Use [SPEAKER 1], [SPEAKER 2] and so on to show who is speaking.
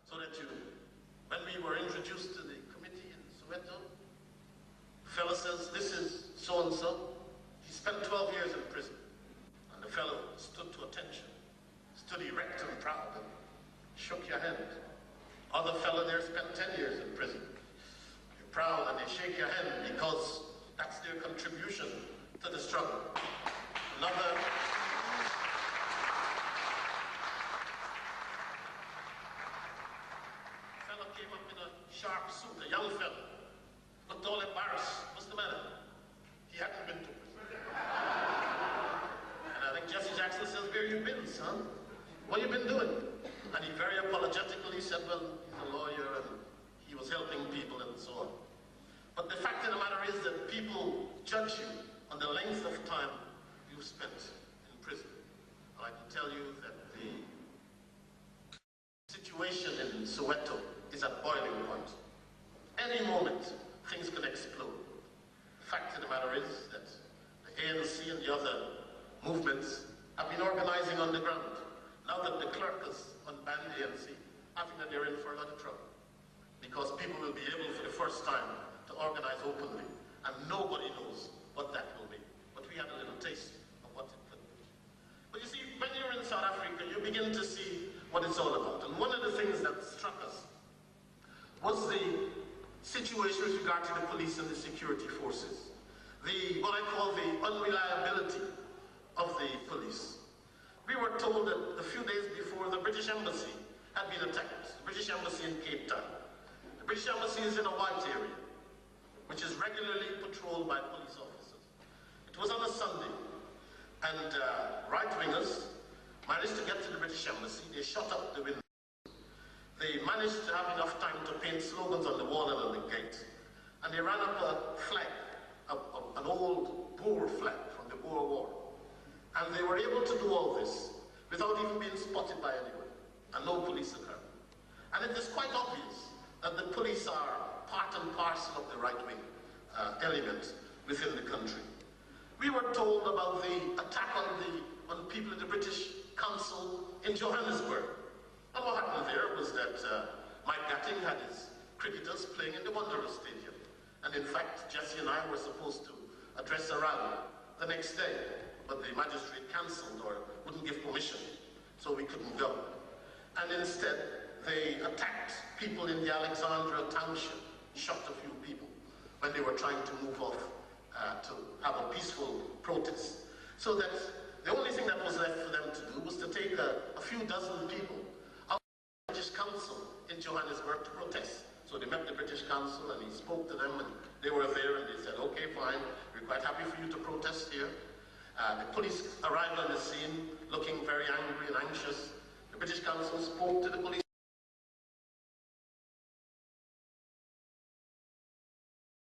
[SPEAKER 1] So that when we were introduced to the committee in Soweto, the fellow says, this is so-and-so. He spent 12 years in prison. And the fellow stood to attention, stood erect and proud, and shook your hand. Other fellow there spent 10 years in prison. You're proud and they shake your hand because that's their contribution to the struggle. Another fellow came up in a sharp suit, a young fellow, looked all embarrassed. What's the matter? He hadn't been to prison. And I think Jesse Jackson says, where you been, son? What you been doing? And he very apologetically said, well, he's a lawyer and he was helping people and so on. But the fact of the matter is that people judge you on the length of time you spent in prison. And I can tell you that the situation in Soweto is at boiling point. Any moment, things can explode. The fact of the matter is that the ANC and the other movements have been organizing on the ground. Now that the clerk has unbanned the ANC, I think that they're in for a lot of trouble. Because people will be able for the first time to organize openly, and nobody knows what that will be. But we had a little taste of what it could be. But you see, when you're in South Africa, you begin to see what it's all about. And one of the things that struck us was the situation with regard to the police and the security forces. What I call the unreliability of the police. We were told that a few days before the British Embassy had been attacked, the British Embassy in Cape Town. The British Embassy is in a white area, which is regularly patrolled by police officers. It was on a Sunday, and right-wingers managed to get to the British Embassy. They shut up the windows. They managed to have enough time to paint slogans on the wall and on the gate. And they ran up a flag, an old Boer flag from the Boer War. And they were able to do all this without even being spotted by anyone, and no police occurred. And it is quite obvious that the police are part and parcel of the right-wing element within the country. We were told about the attack on people in the British Council in Johannesburg. And what happened there was that Mike Gatting had his cricketers playing in the Wanderers Stadium. And in fact, Jesse and I were supposed to address a rally the next day, but the magistrate cancelled or wouldn't give permission, so we couldn't go. And instead, they attacked people in the Alexandra township, shot a few people when they were trying to move off to have a peaceful protest. So that the only thing that was left for them to do was to take a few dozen people out of the British Council in Johannesburg to protest. So they met the British Council and he spoke to them and they were there and they said, okay, fine, we're quite happy for you to protest here. The police arrived on the scene looking very angry and anxious. The British Council spoke to the police.